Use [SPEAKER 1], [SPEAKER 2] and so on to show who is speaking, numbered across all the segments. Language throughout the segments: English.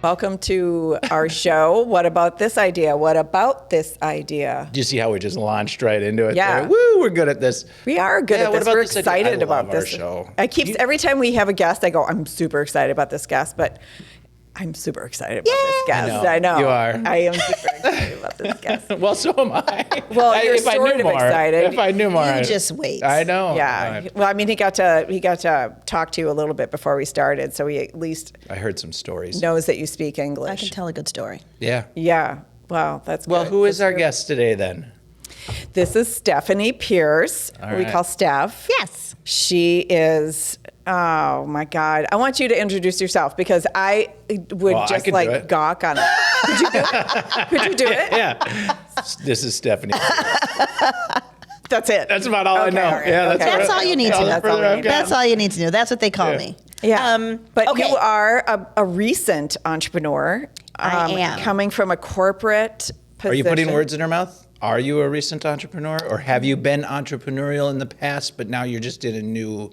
[SPEAKER 1] Welcome to our show. What about this idea? What about this idea?
[SPEAKER 2] Do you see how we just launched right into it?
[SPEAKER 1] Yeah.
[SPEAKER 2] There? Woo, we're good at this.
[SPEAKER 1] We are good at
[SPEAKER 2] what
[SPEAKER 1] this.
[SPEAKER 2] about
[SPEAKER 1] We're
[SPEAKER 2] this idea?
[SPEAKER 1] excited
[SPEAKER 2] I
[SPEAKER 1] about
[SPEAKER 2] love our
[SPEAKER 1] this.
[SPEAKER 2] show.
[SPEAKER 1] Every time we have a guest, I go, I'm super excited about this guest, but I'm super excited about this guest. I know.
[SPEAKER 2] You are.
[SPEAKER 1] I am super excited about this guest.
[SPEAKER 2] Well, so am I.
[SPEAKER 1] Well, you're
[SPEAKER 2] if I
[SPEAKER 1] sort
[SPEAKER 2] knew
[SPEAKER 1] of
[SPEAKER 2] more,
[SPEAKER 1] excited.
[SPEAKER 2] If I knew more.
[SPEAKER 3] You just wait.
[SPEAKER 2] I know.
[SPEAKER 1] Yeah. Well, I mean, he got to talk to you a little bit before we started, so he at least
[SPEAKER 2] I heard some stories.
[SPEAKER 1] knows that you speak English.
[SPEAKER 3] I can tell a good story.
[SPEAKER 2] Yeah.
[SPEAKER 1] Yeah. Well, that's
[SPEAKER 2] Well,
[SPEAKER 1] good.
[SPEAKER 2] who is our guest today then?
[SPEAKER 1] This is Stephanie Pierce,
[SPEAKER 2] All
[SPEAKER 1] who we
[SPEAKER 2] right.
[SPEAKER 1] call Steph.
[SPEAKER 3] Yes.
[SPEAKER 1] She is, oh my God. I want you to introduce yourself because I would
[SPEAKER 2] Well, I
[SPEAKER 1] just
[SPEAKER 2] could do
[SPEAKER 1] like
[SPEAKER 2] it.
[SPEAKER 1] gawk on it. Could you do it? Could you do it?
[SPEAKER 2] Yeah. This is Stephanie.
[SPEAKER 1] That's it.
[SPEAKER 2] That's about all I know.
[SPEAKER 1] all right,
[SPEAKER 2] Yeah,
[SPEAKER 1] okay.
[SPEAKER 3] That's all you need to know.
[SPEAKER 1] That's all we need.
[SPEAKER 3] That's all you need to know. That's what they call me.
[SPEAKER 1] Yeah. But
[SPEAKER 3] okay.
[SPEAKER 1] you are a recent entrepreneur.
[SPEAKER 3] I am.
[SPEAKER 1] Coming from a corporate position.
[SPEAKER 2] Are you putting words in her mouth? Are you a recent entrepreneur, or have you been entrepreneurial in the past, but now you're just in a new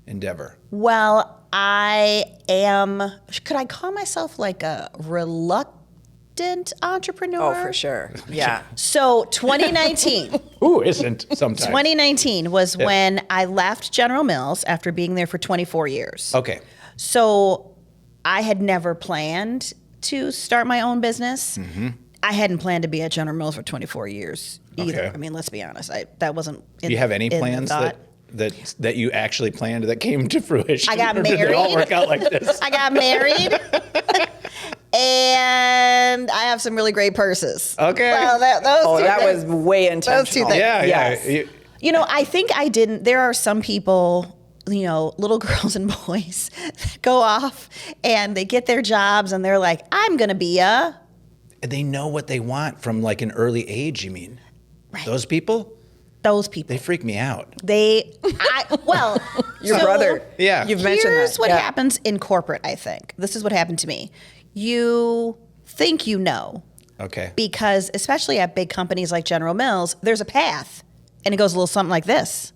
[SPEAKER 2] endeavor?
[SPEAKER 3] Well, I am, could I call myself like a reluctant entrepreneur?
[SPEAKER 1] Oh, for sure. Yeah.
[SPEAKER 3] So 2019.
[SPEAKER 2] Who isn't sometimes?
[SPEAKER 3] 2019 was when I left General Mills after being there for 24 years.
[SPEAKER 2] Okay.
[SPEAKER 3] So I had never planned to start my own business.
[SPEAKER 2] Mm-hmm.
[SPEAKER 3] I hadn't planned to be at General Mills for 24 years either.
[SPEAKER 2] Okay.
[SPEAKER 3] I mean, let's be honest. That wasn't in,
[SPEAKER 2] Do you have any
[SPEAKER 3] in the
[SPEAKER 2] plans
[SPEAKER 3] thought.
[SPEAKER 2] that you actually planned that came to fruition?
[SPEAKER 3] I got
[SPEAKER 2] Or did they all
[SPEAKER 3] married.
[SPEAKER 2] work out like this?
[SPEAKER 3] I got married. And I have some really great purses.
[SPEAKER 2] Okay.
[SPEAKER 3] Well,
[SPEAKER 1] That was way intentional.
[SPEAKER 3] Those two things.
[SPEAKER 2] Yeah,
[SPEAKER 1] Yes.
[SPEAKER 2] yeah.
[SPEAKER 3] You know, I think I didn't. There are some people, you know, little girls and boys that go off and they get their jobs and they're like, I'm going to be a.
[SPEAKER 2] They know what they want from like an early age, you mean?
[SPEAKER 3] Right.
[SPEAKER 2] Those people?
[SPEAKER 3] Those people.
[SPEAKER 2] They freak me out.
[SPEAKER 1] Your
[SPEAKER 3] so
[SPEAKER 1] brother.
[SPEAKER 2] Yeah.
[SPEAKER 1] You've mentioned that.
[SPEAKER 3] Here's what
[SPEAKER 1] Yeah.
[SPEAKER 3] happens in corporate, I think. This is what happened to me. You think you know.
[SPEAKER 2] Okay.
[SPEAKER 3] Because especially at big companies like General Mills, there's a path. And it goes a little something like this.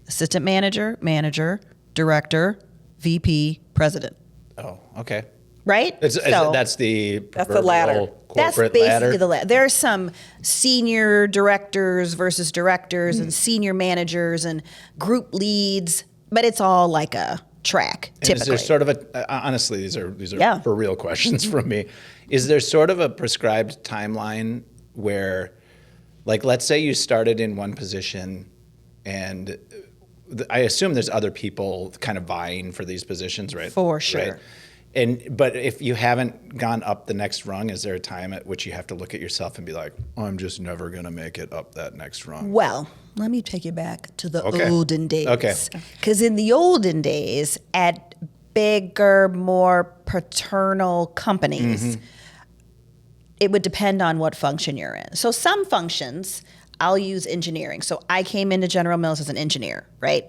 [SPEAKER 3] Assistant manager, manager, director, VP, president.
[SPEAKER 2] Oh, okay.
[SPEAKER 3] Right?
[SPEAKER 2] That's the
[SPEAKER 1] ladder.
[SPEAKER 3] That's
[SPEAKER 2] corporate
[SPEAKER 3] basically
[SPEAKER 2] ladder.
[SPEAKER 3] the ladder. There are some senior directors versus directors and senior managers and group leads, but it's all like a track,
[SPEAKER 2] And
[SPEAKER 3] typically.
[SPEAKER 2] is there sort of a honestly, these are
[SPEAKER 3] Yeah.
[SPEAKER 2] for real questions from me. Is there sort of a prescribed timeline where, like, let's say you started in one position, and I assume there's other people kind of vying for these positions, right?
[SPEAKER 3] For sure.
[SPEAKER 2] Right? But if you haven't gone up the next rung, is there a time at which you have to look at yourself and be like, I'm just never going to make it up that next rung?
[SPEAKER 3] Well, let me take you back to the
[SPEAKER 2] Okay.
[SPEAKER 3] olden days.
[SPEAKER 2] Okay.
[SPEAKER 3] Because in the olden days, at bigger, more paternal companies, it would depend on what function you're in. So some functions, I'll use engineering. So I came into General Mills as an engineer, right?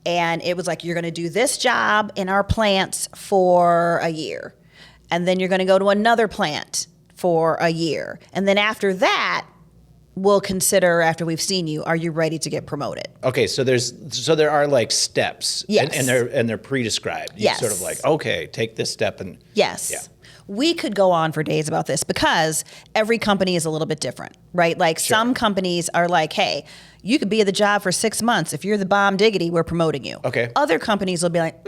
[SPEAKER 3] And it was like, you're going to do this job in our plants for a year. And then you're going to go to another plant for a year. And then after that, we'll consider, after we've seen you, are you ready to get promoted?
[SPEAKER 2] Okay, so there are like steps,
[SPEAKER 3] Yes.
[SPEAKER 2] and they're pre-described. You
[SPEAKER 3] Yes.
[SPEAKER 2] sort of like, okay, take this step and
[SPEAKER 3] Yes.
[SPEAKER 2] Yeah.
[SPEAKER 3] We could go on for days about this because every company is a little bit different, right? Like some companies are like, hey, you could be at the job for 6 months. If you're the bomb diggity, we're promoting you.
[SPEAKER 2] Okay.
[SPEAKER 3] Other companies will be like,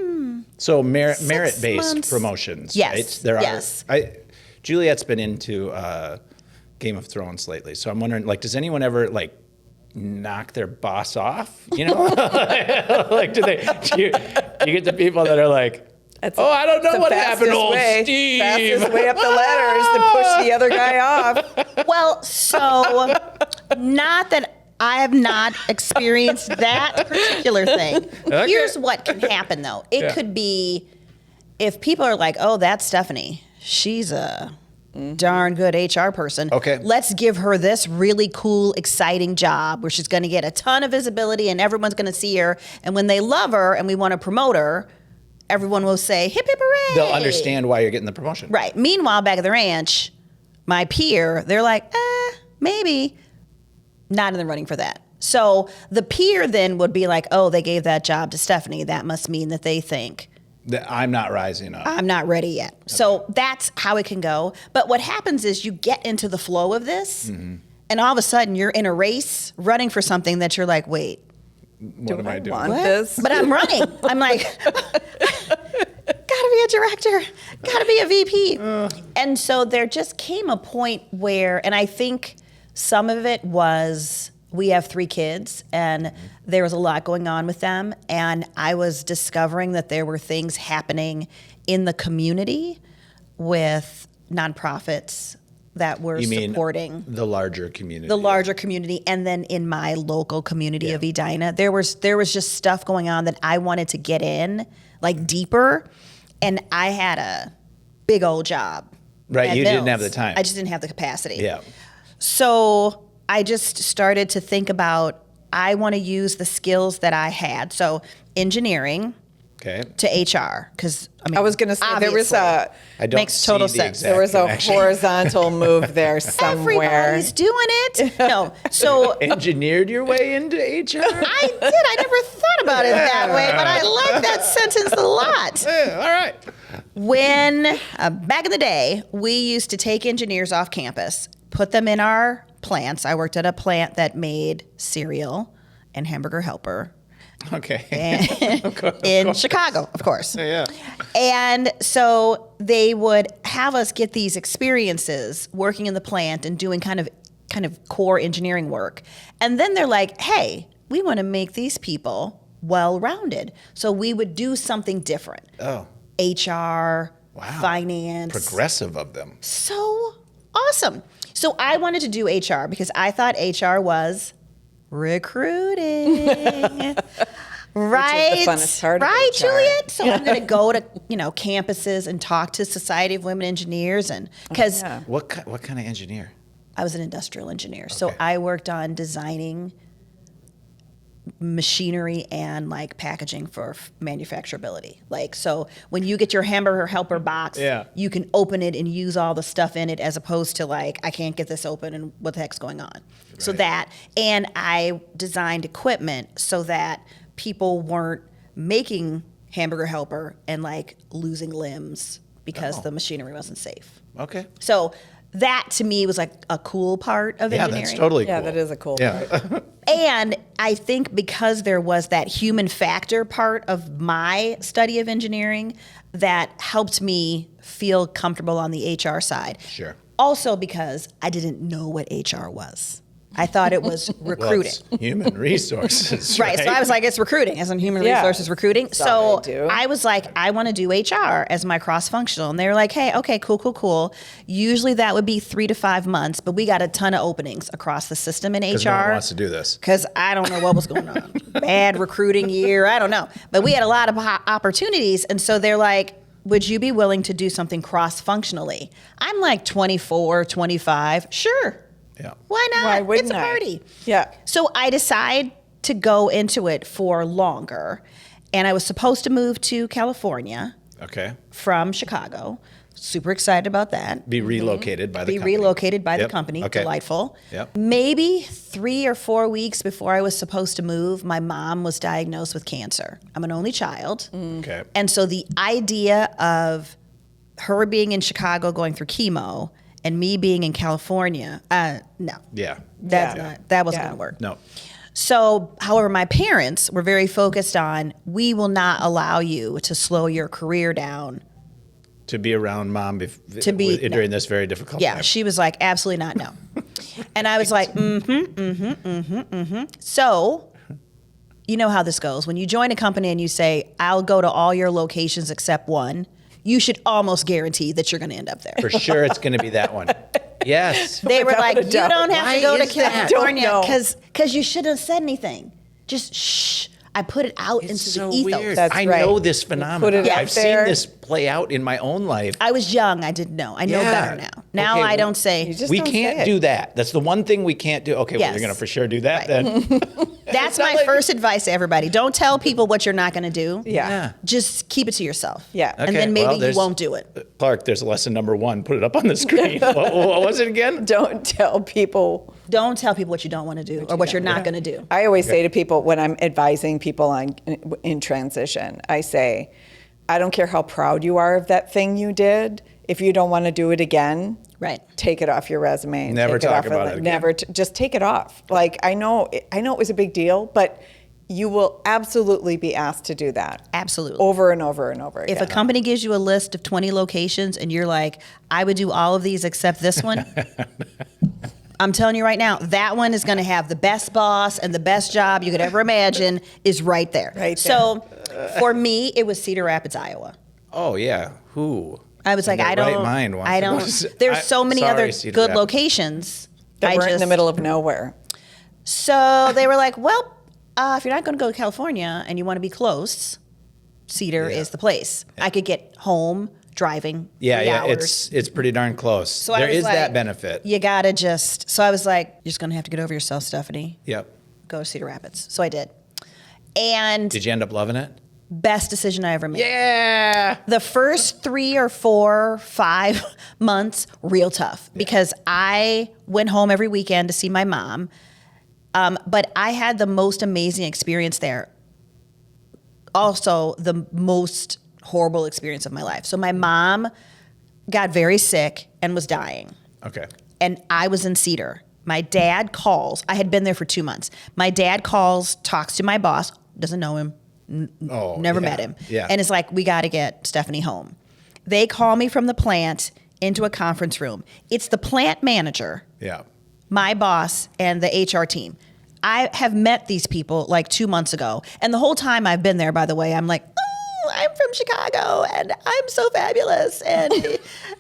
[SPEAKER 2] So merit-based
[SPEAKER 3] months.
[SPEAKER 2] promotions,
[SPEAKER 3] Yes,
[SPEAKER 2] right? There
[SPEAKER 3] yes.
[SPEAKER 2] are. Juliet's been into Game of Thrones lately, so I'm wondering, like, does anyone ever like knock their boss off? You know, like, do you get the people that are like, I don't know what happened to old Steve.
[SPEAKER 1] Fastest way up the ladder is to push the other guy off.
[SPEAKER 3] well, so not that I have not experienced that particular thing.
[SPEAKER 2] Okay.
[SPEAKER 3] Here's what can happen, though. It could be if people are like, oh, that's Stephanie. She's a darn good HR person.
[SPEAKER 2] Okay.
[SPEAKER 3] Let's give her this really cool, exciting job where she's going to get a ton of visibility and everyone's going to see her. And when they love her and we want to promote her, everyone will say, hip, hip, hooray.
[SPEAKER 2] They'll understand why you're getting the promotion.
[SPEAKER 3] Right. Meanwhile, back at the ranch, my peer, they're like, maybe. Not in the running for that. So the peer then would be like, oh, they gave that job to Stephanie. That must mean that they think
[SPEAKER 2] I'm not rising up.
[SPEAKER 3] I'm not ready yet. Okay. So that's how it can go. But what happens is you get into the flow of this, and all of a sudden you're in a race running for something that you're like, wait,
[SPEAKER 2] what am I doing?
[SPEAKER 1] Want this?
[SPEAKER 3] But I'm running. I'm like, gotta be a director, gotta be a VP. And so there just came a point where, and I think some of it was, we have 3 kids and there was a lot going on with them. And I was discovering that there were things happening in the community with nonprofits that were supporting
[SPEAKER 2] the larger community.
[SPEAKER 3] The larger community, and then in my local community of Edina, there was just stuff going on that I wanted to get in, like deeper, and I had a big old job.
[SPEAKER 2] Right, you
[SPEAKER 3] Mills.
[SPEAKER 2] didn't have the time.
[SPEAKER 3] I just didn't have the capacity.
[SPEAKER 2] Yeah.
[SPEAKER 3] So I just started to think about, I want to use the skills that I had. So engineering to HR, because
[SPEAKER 1] I was going to say there was
[SPEAKER 2] I don't
[SPEAKER 3] makes total
[SPEAKER 2] see the
[SPEAKER 3] sense.
[SPEAKER 2] exact
[SPEAKER 1] there was a
[SPEAKER 2] connection.
[SPEAKER 1] horizontal move there somewhere.
[SPEAKER 3] Everybody's doing it. No, so
[SPEAKER 2] Engineered your way into HR?
[SPEAKER 3] I did. I never thought about it that way, but I like that sentence a lot.
[SPEAKER 2] All right.
[SPEAKER 3] When, back in the day, we used to take engineers off campus, put them in our plants. I worked at a plant that made cereal and Hamburger Helper.
[SPEAKER 2] Okay.
[SPEAKER 3] In Chicago, of course.
[SPEAKER 2] Yeah.
[SPEAKER 3] And so they would have us get these experiences working in the plant and doing kind of core engineering work. And then they're like, hey, we want to make these people well-rounded. So we would do something different.
[SPEAKER 2] Oh.
[SPEAKER 3] HR, finance.
[SPEAKER 2] Progressive of them.
[SPEAKER 3] So awesome. So I wanted to do HR because I thought HR was recruiting. Right?
[SPEAKER 1] Which is the funnest part of
[SPEAKER 3] right,
[SPEAKER 1] HR.
[SPEAKER 3] Juliet? So I'm going to go to, campuses and talk to Society of Women Engineers, and because
[SPEAKER 2] What kind of engineer?
[SPEAKER 3] I was an industrial engineer. So I worked on designing machinery and like packaging for manufacturability. Like, so when you get your Hamburger Helper box, you can open it and use all the stuff in it, as opposed to like, I can't get this open and what the heck's going on. Right. So that, and I designed equipment so that people weren't making Hamburger Helper and like losing limbs because the machinery wasn't safe.
[SPEAKER 2] Okay.
[SPEAKER 3] So that to me was like a cool part of engineering.
[SPEAKER 2] Yeah, that's totally cool.
[SPEAKER 1] Yeah, that is a cool part.
[SPEAKER 3] And I think because there was that human factor part of my study of engineering that helped me feel comfortable on the HR side.
[SPEAKER 2] Sure.
[SPEAKER 3] Also because I didn't know what HR was. I thought it was recruiting.
[SPEAKER 2] Well, it's human resources.
[SPEAKER 3] Right. So I was like, it's recruiting, as in human resources recruiting. So I was like, I want to do HR as my cross-functional. And they were like, hey, okay, cool. Usually that would be 3 to 5 months, but we got a ton of openings across the system in HR.
[SPEAKER 2] Because no one wants to do this.
[SPEAKER 3] Because I don't know what was going on. Bad recruiting year, I don't know. But we had a lot of opportunities. And so they're like, would you be willing to do something cross-functionally? I'm like 24, 25. Sure.
[SPEAKER 2] Yeah.
[SPEAKER 3] Why not?
[SPEAKER 1] Why wouldn't
[SPEAKER 3] It's a party.
[SPEAKER 1] Yeah.
[SPEAKER 3] So I decide to go into it for longer. And I was supposed to move to California from Chicago. Super excited about that.
[SPEAKER 2] Be relocated by the company.
[SPEAKER 3] Relocated by the company.
[SPEAKER 2] Okay.
[SPEAKER 3] Delightful.
[SPEAKER 2] Yep.
[SPEAKER 3] Maybe 3 or 4 weeks before I was supposed to move, my mom was diagnosed with cancer. I'm an only child.
[SPEAKER 2] Okay.
[SPEAKER 3] And so the idea of her being in Chicago going through chemo and me being in California, no.
[SPEAKER 2] Yeah.
[SPEAKER 3] That wasn't going to work.
[SPEAKER 2] No.
[SPEAKER 3] So, however, my parents were very focused on, we will not allow you to slow your career down.
[SPEAKER 2] To be around mom during this very difficult time.
[SPEAKER 3] Yeah, she was like, absolutely not, no. And I was like, So, you know how this goes. When you join a company and you say, I'll go to all your locations except one, you should almost guarantee that you're going to end up there.
[SPEAKER 2] For sure it's going to be that one. Yes.
[SPEAKER 3] They were like, you
[SPEAKER 1] doubt.
[SPEAKER 3] don't have to go to
[SPEAKER 2] is that?
[SPEAKER 3] California because you shouldn't have said anything. Just shh. I put it out into
[SPEAKER 2] so
[SPEAKER 3] the ethos.
[SPEAKER 2] weird.
[SPEAKER 1] That's
[SPEAKER 2] I
[SPEAKER 1] right.
[SPEAKER 2] know this
[SPEAKER 1] Put
[SPEAKER 2] phenomenon.
[SPEAKER 1] it out
[SPEAKER 2] I've
[SPEAKER 1] there.
[SPEAKER 2] seen this play out in my own life.
[SPEAKER 3] I was young. I didn't know. I know better now. Now
[SPEAKER 2] Okay,
[SPEAKER 3] I don't say.
[SPEAKER 1] You just
[SPEAKER 2] we
[SPEAKER 1] don't
[SPEAKER 2] can't
[SPEAKER 1] say it.
[SPEAKER 2] do that. That's the one thing we can't do. Okay, well,
[SPEAKER 3] Yes.
[SPEAKER 2] you're going to for sure do that then.
[SPEAKER 3] That's
[SPEAKER 2] not
[SPEAKER 3] my
[SPEAKER 2] like-
[SPEAKER 3] first advice to everybody. Don't tell people what you're not going to do.
[SPEAKER 1] Yeah.
[SPEAKER 3] Just keep it to yourself.
[SPEAKER 1] Yeah.
[SPEAKER 3] And
[SPEAKER 2] Okay,
[SPEAKER 3] then maybe
[SPEAKER 2] well,
[SPEAKER 3] you
[SPEAKER 2] there's-
[SPEAKER 3] won't do it.
[SPEAKER 2] Clark, there's lesson number 1. Put it up on the screen. what was it again?
[SPEAKER 1] Don't tell people.
[SPEAKER 3] Don't tell people what you don't want to do or what you're not going to do.
[SPEAKER 1] I always say to people when I'm advising people in transition, I say, I don't care how proud you are of that thing you did. If you don't want to do it again,
[SPEAKER 3] Right.
[SPEAKER 1] take it off your resume.
[SPEAKER 2] Never
[SPEAKER 1] take
[SPEAKER 2] talk
[SPEAKER 1] off
[SPEAKER 2] about it again.
[SPEAKER 1] Never, just take it off. Like, I know it was a big deal, but you will absolutely be asked to do that.
[SPEAKER 3] Absolutely.
[SPEAKER 1] Over and over and over again.
[SPEAKER 3] If a company gives you a list of 20 locations and you're like, I would do all of these except this one, I'm telling you right now, that one is going to have the best boss and the best job you could ever imagine is right there.
[SPEAKER 1] Right there.
[SPEAKER 3] So for me, it was Cedar Rapids, Iowa.
[SPEAKER 2] Oh yeah, who?
[SPEAKER 3] I was like,
[SPEAKER 2] in
[SPEAKER 3] I
[SPEAKER 2] their
[SPEAKER 3] don't,
[SPEAKER 2] right mind wants
[SPEAKER 3] I
[SPEAKER 2] to go
[SPEAKER 3] don't,
[SPEAKER 2] to-
[SPEAKER 3] there's so many
[SPEAKER 2] sorry,
[SPEAKER 3] other
[SPEAKER 2] Cedar
[SPEAKER 3] good
[SPEAKER 2] Rapids.
[SPEAKER 3] locations.
[SPEAKER 1] that
[SPEAKER 3] I
[SPEAKER 1] we're in the
[SPEAKER 3] just-
[SPEAKER 1] middle of nowhere.
[SPEAKER 3] So they were like, well, if you're not going to go to California and you want to be close, Cedar is the place. I could get home driving 3 hours.
[SPEAKER 2] it's pretty darn close.
[SPEAKER 3] So I
[SPEAKER 2] There
[SPEAKER 3] was
[SPEAKER 2] is
[SPEAKER 3] like,
[SPEAKER 2] that benefit.
[SPEAKER 3] You gotta just. So I was like, you're just gonna have to get over yourself, Stephanie.
[SPEAKER 2] Yep.
[SPEAKER 3] Go to Cedar Rapids. So I did, and
[SPEAKER 2] Did you end up loving it?
[SPEAKER 3] best decision I ever made.
[SPEAKER 2] Yeah.
[SPEAKER 3] The first 3 or 4, 5 months, real tough because I went home every weekend to see my mom. But I had the most amazing experience there. Also, the most horrible experience of my life. So my mom got very sick and was dying.
[SPEAKER 2] Okay.
[SPEAKER 3] And I was in Cedar. My dad calls. I had been there for 2 months. My dad calls, talks to my boss, doesn't know him,
[SPEAKER 2] Oh,
[SPEAKER 3] never
[SPEAKER 2] yeah.
[SPEAKER 3] met him.
[SPEAKER 2] Yeah.
[SPEAKER 3] And it's like, we got to get Stephanie home. They call me from the plant into a conference room. It's the plant manager,
[SPEAKER 2] Yeah.
[SPEAKER 3] my boss, and the HR team. I have met these people like 2 months ago. And the whole time I've been there, by the way, I'm like, oh, I'm from Chicago and I'm so fabulous. And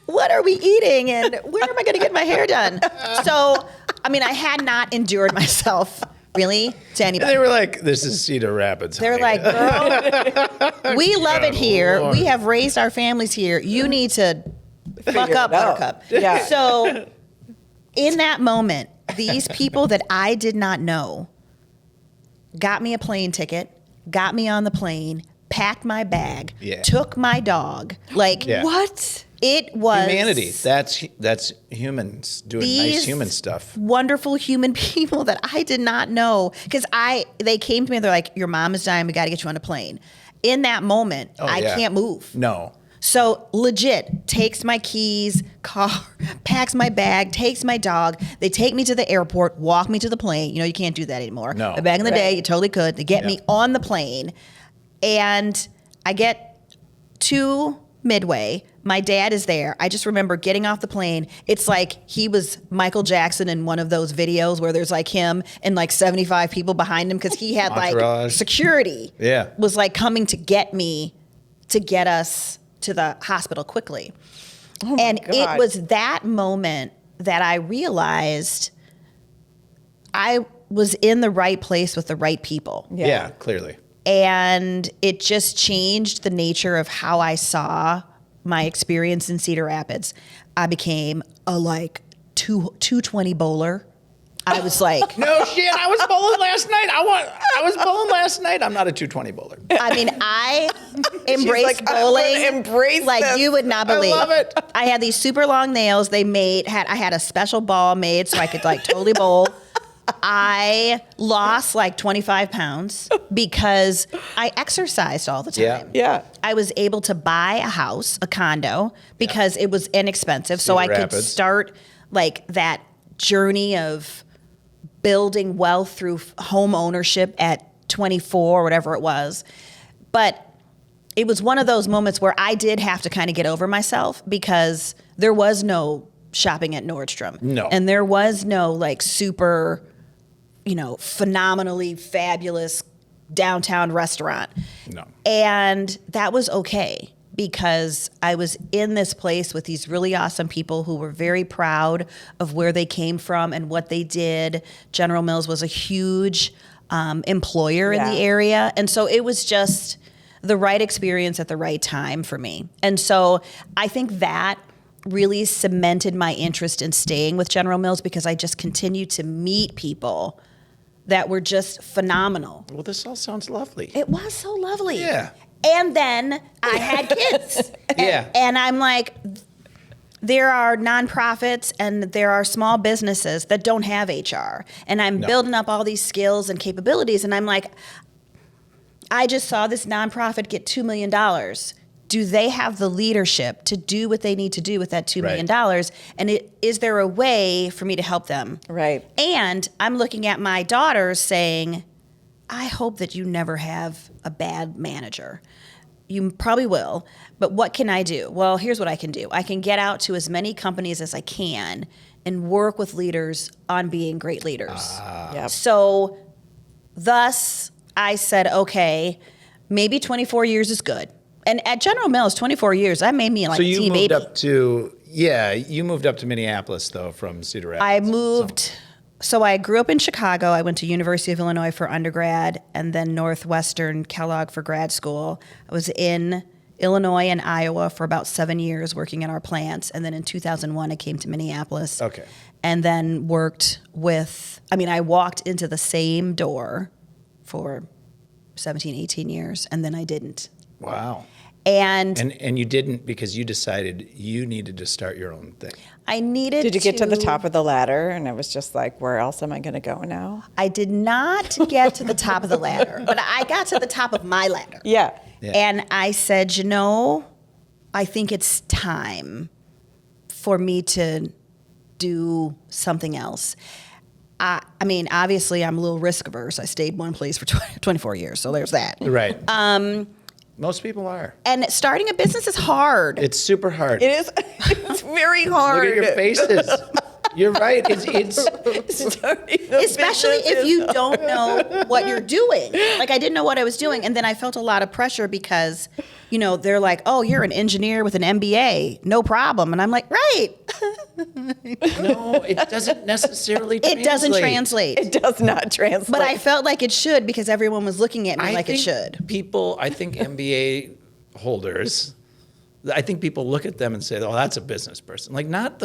[SPEAKER 3] what are we eating? And where am I going to get my hair done? So, I mean, I had not endured myself really to anybody.
[SPEAKER 2] They were like, "This is Cedar Rapids."
[SPEAKER 3] They're
[SPEAKER 2] honey."
[SPEAKER 3] like, girl, we love it here.
[SPEAKER 2] Lord.
[SPEAKER 3] We have raised our families here. You need to fuck
[SPEAKER 1] it
[SPEAKER 3] up,
[SPEAKER 1] out.
[SPEAKER 3] Buttercup.
[SPEAKER 1] Yeah.
[SPEAKER 3] So in that moment, these people that I did not know got me a plane ticket, got me on the plane, packed my bag,
[SPEAKER 2] Yeah.
[SPEAKER 3] took my dog. Like,
[SPEAKER 2] Yeah.
[SPEAKER 1] What?
[SPEAKER 3] it was
[SPEAKER 2] humanity. That's humans doing nice
[SPEAKER 3] These
[SPEAKER 2] human stuff.
[SPEAKER 3] wonderful human people that I did not know. Because they came to me, they're like, your mom is dying, we got to get you on a plane. In that moment,
[SPEAKER 2] Oh,
[SPEAKER 3] I
[SPEAKER 2] yeah.
[SPEAKER 3] can't move.
[SPEAKER 2] No.
[SPEAKER 3] So legit, takes my keys, car, packs my bag, takes my dog. They take me to the airport, walk me to the plane. You know, you can't do that anymore.
[SPEAKER 2] No.
[SPEAKER 3] But back in the day,
[SPEAKER 1] Right.
[SPEAKER 3] you totally could. They get me on the plane, and I get to Midway. My dad is there. I just remember getting off the plane. It's like he was Michael Jackson in one of those videos where there's like him and like 75 people behind him because he had like
[SPEAKER 2] Entourage.
[SPEAKER 3] security.
[SPEAKER 2] Yeah.
[SPEAKER 3] Was like coming to get me to get us to the hospital quickly. And it
[SPEAKER 1] God.
[SPEAKER 3] was that moment that I realized I was in the right place with the right people.
[SPEAKER 2] Yeah, clearly.
[SPEAKER 3] And it just changed the nature of how I saw my experience in Cedar Rapids. I became a like 220 bowler. I was like,
[SPEAKER 2] No shit, I was bowling last night. I was bowling last night. I'm not a 220 bowler.
[SPEAKER 3] I mean, I embraced
[SPEAKER 1] like, I'm
[SPEAKER 3] bowling.
[SPEAKER 1] gonna embrace
[SPEAKER 3] like
[SPEAKER 1] this.
[SPEAKER 3] you would not believe.
[SPEAKER 2] love it.
[SPEAKER 3] I had these super long nails. I had a special ball made so I could like totally bowl. I lost like 25 pounds because I exercised all the time.
[SPEAKER 2] Yeah.
[SPEAKER 1] Yeah.
[SPEAKER 3] I was able to buy a house, a condo, because it was inexpensive. So I
[SPEAKER 2] Cedar
[SPEAKER 3] could
[SPEAKER 2] Rapids.
[SPEAKER 3] start like that journey of building wealth through home ownership at 24 or whatever it was. But it was one of those moments where I did have to kind of get over myself because there was no shopping at Nordstrom.
[SPEAKER 2] No.
[SPEAKER 3] And there was no like super, phenomenally fabulous downtown restaurant.
[SPEAKER 2] No.
[SPEAKER 3] And that was okay because I was in this place with these really awesome people who were very proud of where they came from and what they did. General Mills was a huge employer in
[SPEAKER 1] Yeah.
[SPEAKER 3] the area. And so it was just the right experience at the right time for me. And so I think that really cemented my interest in staying with General Mills because I just continued to meet people that were just phenomenal.
[SPEAKER 2] Well, this all sounds lovely.
[SPEAKER 3] It was so lovely.
[SPEAKER 2] Yeah.
[SPEAKER 3] And then I had kids.
[SPEAKER 2] Yeah.
[SPEAKER 3] And I'm like, there are nonprofits and there are small businesses that don't have HR. And I'm building up all these skills and capabilities. And I'm like, I just saw this nonprofit get $2 million. do they have the leadership to do what they need to do with that $2 million? And is there a way for me to help them?
[SPEAKER 1] Right.
[SPEAKER 3] And I'm looking at my daughters saying, I hope that you never have a bad manager. You probably will, but what can I do? Well, here's what I can do. I can get out to as many companies as I can and work with leaders on being great leaders.
[SPEAKER 1] Yep.
[SPEAKER 3] So thus I said, okay, maybe 24 years is good. And at General Mills, 24 years, that made me like
[SPEAKER 2] So
[SPEAKER 3] a
[SPEAKER 2] you
[SPEAKER 3] teen
[SPEAKER 2] moved
[SPEAKER 3] baby.
[SPEAKER 2] you moved up to Minneapolis though from Cedar Rapids.
[SPEAKER 3] I moved. So I grew up in Chicago. I went to University of Illinois for undergrad and then Northwestern Kellogg for grad school. I was in Illinois and Iowa for about 7 years working in our plants. And then in 2001, I came to Minneapolis.
[SPEAKER 2] Okay.
[SPEAKER 3] And then worked I walked into the same door for 17, 18 years, and then I didn't.
[SPEAKER 2] Wow.
[SPEAKER 3] And
[SPEAKER 2] you didn't because you decided you needed to start your own thing.
[SPEAKER 3] I needed
[SPEAKER 1] Did you get to the top of the ladder and it was just like, where else am I going to go now?
[SPEAKER 3] I did not get to the top of the ladder, but I got to the top of my ladder.
[SPEAKER 1] Yeah.
[SPEAKER 3] And I said, I think it's time for me to do something else. I mean, obviously, I'm a little risk averse. I stayed one place for 24 years, so there's that.
[SPEAKER 2] Right. Most people are.
[SPEAKER 3] And starting a business is hard.
[SPEAKER 2] It's super hard.
[SPEAKER 1] It is. It's very hard.
[SPEAKER 2] Look at your faces. You're right. It's
[SPEAKER 3] Especially if you don't know what you're doing. Like, I didn't know what I was doing. And then I felt a lot of pressure because, they're like, oh, you're an engineer with an MBA. No problem. And I'm like, right.
[SPEAKER 2] no, it doesn't necessarily translate.
[SPEAKER 3] It doesn't translate.
[SPEAKER 1] It does not translate.
[SPEAKER 3] But I felt like it should because everyone was looking at me like it
[SPEAKER 2] think
[SPEAKER 3] should.
[SPEAKER 2] I think MBA holders, I think people look at them and say, oh, that's a business person. Like not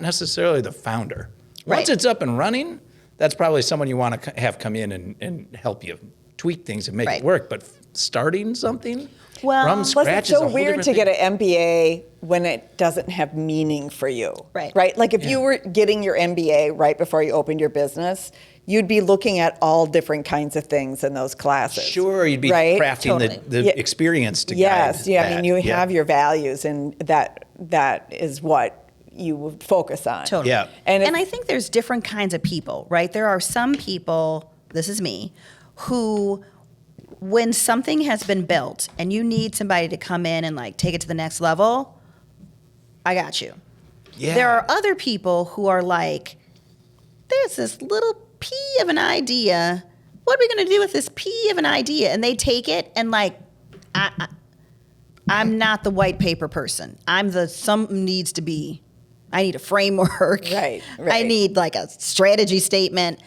[SPEAKER 2] necessarily the founder. Once
[SPEAKER 3] Right.
[SPEAKER 2] it's up and running, that's probably someone you want to have come in and help you tweak things and make
[SPEAKER 3] Right.
[SPEAKER 2] it work. But starting something
[SPEAKER 3] Well,
[SPEAKER 2] from
[SPEAKER 3] plus
[SPEAKER 1] Plus,
[SPEAKER 2] scratch
[SPEAKER 1] it's
[SPEAKER 2] is a
[SPEAKER 1] so
[SPEAKER 2] whole
[SPEAKER 1] weird
[SPEAKER 2] different
[SPEAKER 1] to
[SPEAKER 2] thing.
[SPEAKER 1] get an MBA when it doesn't have meaning for you.
[SPEAKER 3] Right.
[SPEAKER 1] Right? Like if you were getting your MBA right before you opened your business, you'd be looking at all different kinds of things in those classes.
[SPEAKER 2] Sure, you'd be
[SPEAKER 1] right?
[SPEAKER 2] crafting
[SPEAKER 3] Totally.
[SPEAKER 2] the
[SPEAKER 1] Yeah.
[SPEAKER 2] experience to
[SPEAKER 1] Yes,
[SPEAKER 2] guide
[SPEAKER 1] yeah.
[SPEAKER 2] that.
[SPEAKER 1] I mean, you have your values, and that is what you would focus on.
[SPEAKER 3] Totally.
[SPEAKER 2] Yeah.
[SPEAKER 3] And I think there's different kinds of people, right? There are some people, this is me, who when something has been built and you need somebody to come in and like take it to the next level, I got you.
[SPEAKER 2] Yeah.
[SPEAKER 3] There are other people who are like, there's this little pea of an idea. What are we going to do with this pea of an idea? And they take it and like, I'm not the white paper person. I'm the something needs to be. I need a framework.
[SPEAKER 1] Right.
[SPEAKER 3] I need like a strategy statement.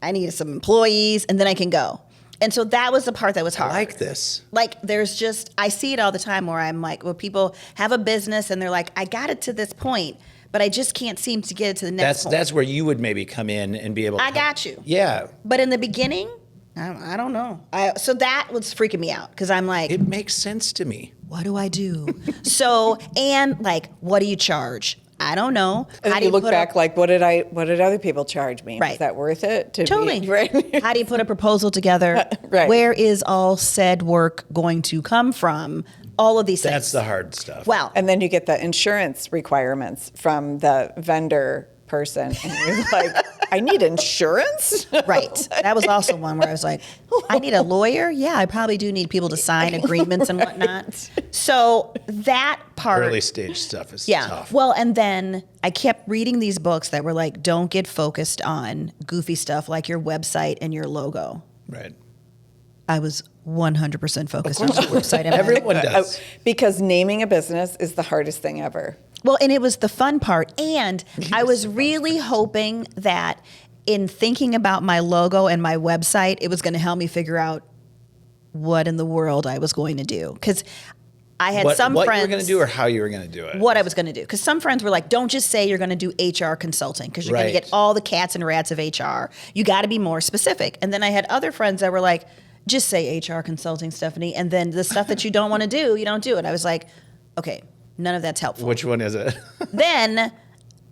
[SPEAKER 3] I need some employees, and then I can go. And so that was the part that was hard.
[SPEAKER 2] I like this.
[SPEAKER 3] Like there's just, I see it all the time where I'm like, well, people have a business and they're like, I got it to this point, but I just can't seem to get it to the next point.
[SPEAKER 2] That's where you would maybe come in and be able to
[SPEAKER 3] I got you.
[SPEAKER 2] Yeah.
[SPEAKER 3] But in the beginning, I don't know. So that was freaking me out because I'm like,
[SPEAKER 2] It makes sense to me.
[SPEAKER 3] what do I do? So, and like, what do you charge? I don't know.
[SPEAKER 1] And
[SPEAKER 3] How
[SPEAKER 1] then
[SPEAKER 3] do
[SPEAKER 1] you look
[SPEAKER 3] put
[SPEAKER 1] back
[SPEAKER 3] up-
[SPEAKER 1] like, what did other people charge me?
[SPEAKER 3] Right.
[SPEAKER 1] Was that worth it? To
[SPEAKER 3] Totally.
[SPEAKER 1] Be, right?
[SPEAKER 3] How do you put a proposal together?
[SPEAKER 1] Right.
[SPEAKER 3] Where is all said work going to come from? All of these things.
[SPEAKER 2] That's the hard stuff.
[SPEAKER 3] Well,
[SPEAKER 1] And then you get the insurance requirements from the vendor person, and you're like, I need insurance?
[SPEAKER 3] right. That was also one where I was like, I need a lawyer? Yeah, I probably do need people to sign agreements and whatnot. So that part.
[SPEAKER 2] Early stage stuff is
[SPEAKER 3] Yeah.
[SPEAKER 2] tough.
[SPEAKER 3] Well, and then I kept reading these books that were like, don't get focused on goofy stuff like your website and your logo.
[SPEAKER 2] Right.
[SPEAKER 3] I was 100% focused on the website. And my-
[SPEAKER 2] Everyone does.
[SPEAKER 1] Because naming a business is the hardest thing ever.
[SPEAKER 3] Well, and it was the fun part. And I was really hoping that in thinking about my logo and my website, it was going to help me figure out what in the world I was going to do. Because I had some
[SPEAKER 2] what
[SPEAKER 3] friends.
[SPEAKER 2] you were going to do or how you were going to do it.
[SPEAKER 3] What I was going to do. Because some friends were like, don't just say you're going to do HR consulting because you're going to
[SPEAKER 2] Right.
[SPEAKER 3] get all the cats and rats of HR. You got to be more specific. And then I had other friends that were like, just say HR consulting, Stephanie. And then the stuff that you don't want to do, you don't do it. I was like, okay, none of that's helpful.
[SPEAKER 2] Which one is it?
[SPEAKER 3] Then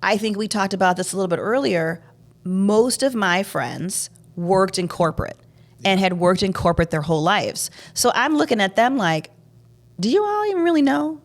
[SPEAKER 3] I think we talked about this a little bit earlier. Most of my friends worked in corporate and had worked in corporate their whole lives. So I'm looking at them like, Do you all even really know?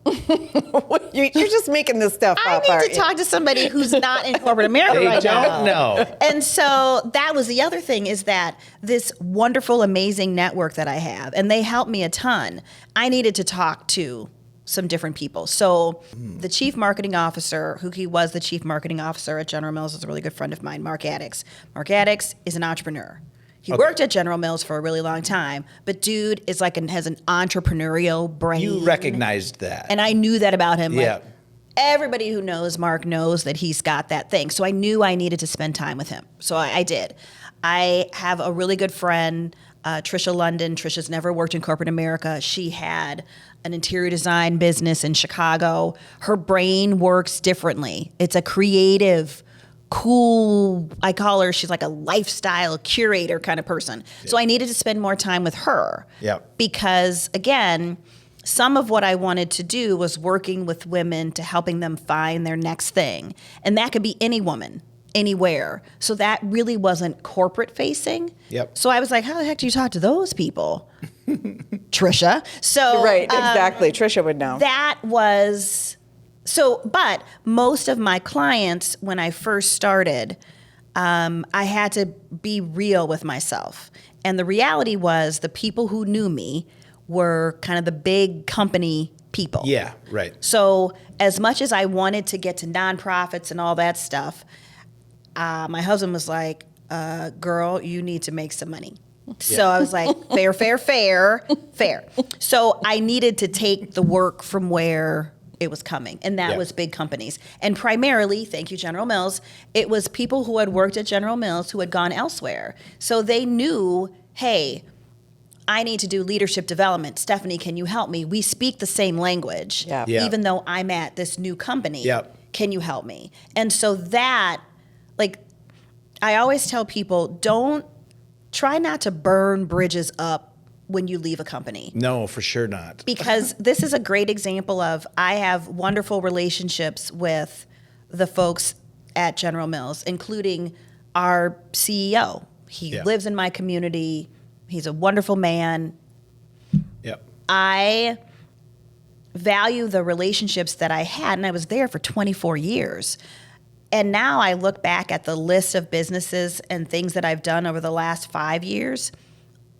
[SPEAKER 1] You're just making this stuff
[SPEAKER 3] I
[SPEAKER 1] up.
[SPEAKER 3] need
[SPEAKER 1] aren't
[SPEAKER 3] to
[SPEAKER 1] you?
[SPEAKER 3] talk to somebody who's not in corporate America
[SPEAKER 2] They
[SPEAKER 3] right now.
[SPEAKER 2] don't know.
[SPEAKER 3] And so that was the other thing, is that this wonderful, amazing network that I have, and they helped me a ton. I needed to talk to some different people. So the chief marketing officer, who he was the chief marketing officer at General Mills, is a really good friend of mine, Mark Addix. Mark Addix is an entrepreneur. He worked at General Mills for a really long time, but dude is like has an entrepreneurial brain.
[SPEAKER 2] You recognized that.
[SPEAKER 3] And I knew that about him.
[SPEAKER 2] Yeah.
[SPEAKER 3] Like, everybody who knows Mark knows that he's got that thing. So I knew I needed to spend time with him. So I did. I have a really good friend, Trisha London. Trisha's never worked in corporate America. She had an interior design business in Chicago. Her brain works differently. It's a creative, cool, I call her, she's like a lifestyle curator kind of person. So I needed to spend more time with her.
[SPEAKER 2] Yep.
[SPEAKER 3] Because again, some of what I wanted to do was working with women to helping them find their next thing. And that could be any woman, anywhere. So that really wasn't corporate facing.
[SPEAKER 2] Yep.
[SPEAKER 3] So I was like, how the heck do you talk to those people? Trisha. So
[SPEAKER 1] Right, exactly. Trisha would know.
[SPEAKER 3] that was so, but most of my clients, when I first started, I had to be real with myself. And the reality was the people who knew me were kind of the big company people.
[SPEAKER 2] Yeah, right.
[SPEAKER 3] So as much as I wanted to get to nonprofits and all that stuff, my husband was like, girl, you need to make some money. So I was like, fair. So I needed to take the work from where it was coming, and that was big companies. And primarily, thank you, General Mills, it was people who had worked at General Mills who had gone elsewhere. So they knew, hey, I need to do leadership development. Stephanie, can you help me? We speak the same language,
[SPEAKER 1] Yeah.
[SPEAKER 2] Yeah.
[SPEAKER 3] even though I'm at this new company.
[SPEAKER 2] Yep.
[SPEAKER 3] Can you help me? And so that, like, I always tell people, try not to burn bridges up when you leave a company.
[SPEAKER 2] No, for sure not.
[SPEAKER 3] Because this is a great example of, I have wonderful relationships with the folks at General Mills, including our CEO. He lives in my community. He's a wonderful man.
[SPEAKER 2] Yep.
[SPEAKER 3] I value the relationships that I had, and I was there for 24 years. And now I look back at the list of businesses and things that I've done over the last 5 years,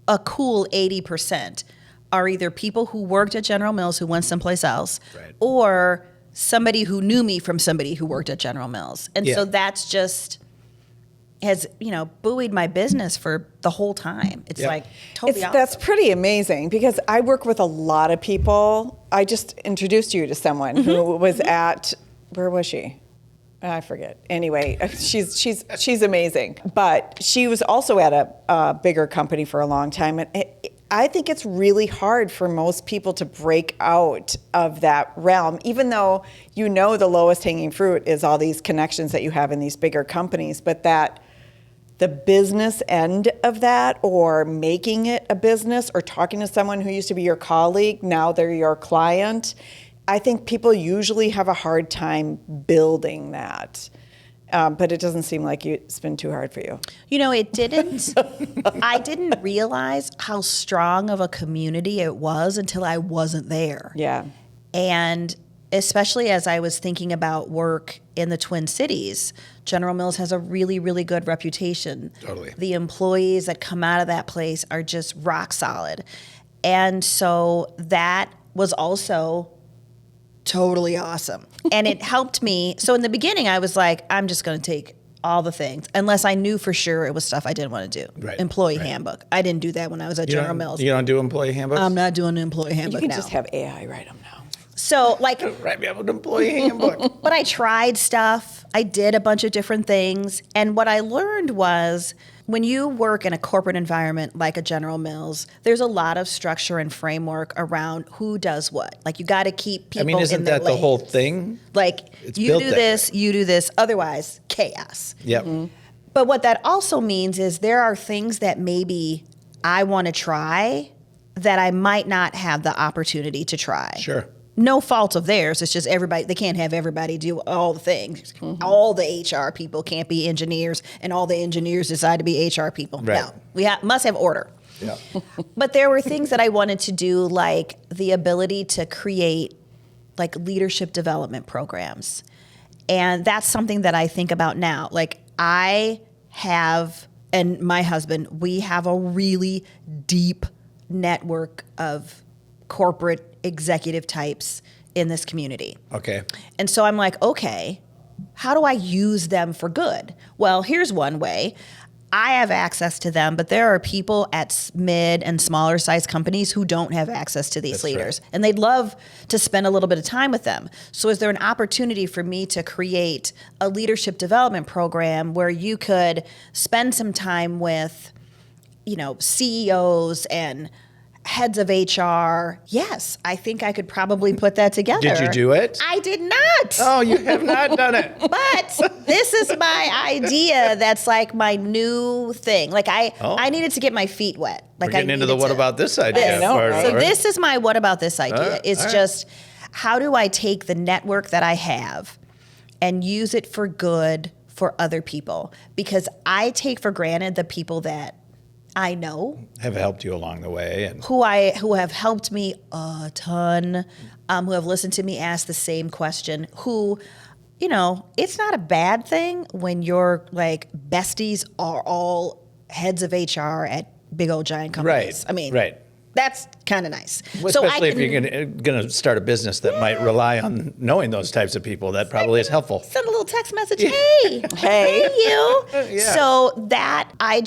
[SPEAKER 3] a cool 80% are either people who worked at General Mills who went someplace else,
[SPEAKER 2] Right.
[SPEAKER 3] or somebody who knew me from somebody who worked at General Mills. And so that's just has, buoyed my business for the whole time. It's like totally awesome.
[SPEAKER 1] That's pretty amazing, because I work with a lot of people. I just introduced you to someone who was at, where was she? I forget. Anyway, she's amazing. But she was also at a bigger company for a long time. And I think it's really hard for most people to break out of that realm, even though the lowest hanging fruit is all these connections that you have in these bigger companies. But that the business end of that, or making it a business, or talking to someone who used to be your colleague, now they're your client, I think people usually have a hard time building that. But it doesn't seem like it's been too hard for you.
[SPEAKER 3] It didn't. I didn't realize how strong of a community it was until I wasn't there.
[SPEAKER 1] Yeah.
[SPEAKER 3] And especially as I was thinking about work in the Twin Cities, General Mills has a really, really good reputation.
[SPEAKER 2] Totally.
[SPEAKER 3] The employees that come out of that place are just rock solid. And so that was also totally awesome. And it helped me. So in the beginning, I was like, I'm just going to take all the things, unless I knew for sure it was stuff I didn't want to do.
[SPEAKER 2] Right.
[SPEAKER 3] Employee handbook. I didn't do that when I was at General Mills.
[SPEAKER 2] You don't do employee handbooks?
[SPEAKER 3] I'm not doing an employee
[SPEAKER 1] You
[SPEAKER 3] handbook
[SPEAKER 1] can
[SPEAKER 3] now.
[SPEAKER 1] just have AI write them now.
[SPEAKER 3] So like,
[SPEAKER 2] Write me up an employee handbook.
[SPEAKER 3] but I tried stuff. I did a bunch of different things. And what I learned was, when you work in a corporate environment like a General Mills, there's a lot of structure and framework around who does what. Like, you got to keep people
[SPEAKER 2] Isn't
[SPEAKER 3] in their
[SPEAKER 2] that the whole
[SPEAKER 3] lanes.
[SPEAKER 2] thing?
[SPEAKER 3] Like,
[SPEAKER 2] It's
[SPEAKER 3] you
[SPEAKER 2] built
[SPEAKER 3] do
[SPEAKER 2] that
[SPEAKER 3] this,
[SPEAKER 2] way.
[SPEAKER 3] you do this, otherwise chaos.
[SPEAKER 2] Yep.
[SPEAKER 3] But what that also means is there are things that maybe I want to try that I might not have the opportunity to try.
[SPEAKER 2] Sure.
[SPEAKER 3] No fault of theirs. It's just everybody, they can't have everybody do all the things. All the HR people can't be engineers, and all the engineers decide to be HR people.
[SPEAKER 2] Right.
[SPEAKER 3] No, we must have order.
[SPEAKER 2] Yeah.
[SPEAKER 3] But there were things that I wanted to do, like the ability to create like leadership development programs. And that's something that I think about now. Like I have, and my husband, we have a really deep network of corporate executive types in this community.
[SPEAKER 2] Okay.
[SPEAKER 3] And so I'm like, okay, how do I use them for good? Well, here's one way. I have access to them, but there are people at mid and smaller size companies who don't have access to these
[SPEAKER 2] That's
[SPEAKER 3] leaders.
[SPEAKER 2] right.
[SPEAKER 3] And they'd love to spend a little bit of time with them. So is there an opportunity for me to create a leadership development program where you could spend some time with, you know, CEOs and heads of HR? Yes, I think I could probably put that together.
[SPEAKER 2] Did you do it?
[SPEAKER 3] I did not.
[SPEAKER 2] Oh, you have not done it.
[SPEAKER 3] But this is my idea. That's like my new thing. Like I needed to get my feet wet. Like
[SPEAKER 2] We're getting
[SPEAKER 3] I
[SPEAKER 2] into the
[SPEAKER 3] needed
[SPEAKER 2] what
[SPEAKER 3] to-
[SPEAKER 2] about this idea?
[SPEAKER 1] I know,
[SPEAKER 2] part,
[SPEAKER 1] right?
[SPEAKER 3] So
[SPEAKER 2] right?
[SPEAKER 3] this is my what about this idea.
[SPEAKER 2] All right,
[SPEAKER 3] It's
[SPEAKER 2] all right.
[SPEAKER 3] just how do I take the network that I have and use it for good for other people? Because I take for granted the people that I know
[SPEAKER 2] have helped you along the way, and
[SPEAKER 3] who have helped me a ton, who have listened to me ask the same question, who, you know, it's not a bad thing when your like besties are all heads of HR at big old giant companies.
[SPEAKER 2] Right,
[SPEAKER 3] I mean,
[SPEAKER 2] right.
[SPEAKER 3] that's kind of nice.
[SPEAKER 2] Well, especially if you're going to start a business that might rely on knowing those types of people, that probably is helpful.
[SPEAKER 3] Send a little text message. Hey,
[SPEAKER 1] Hey.
[SPEAKER 3] you.
[SPEAKER 2] Yeah.
[SPEAKER 3] So that I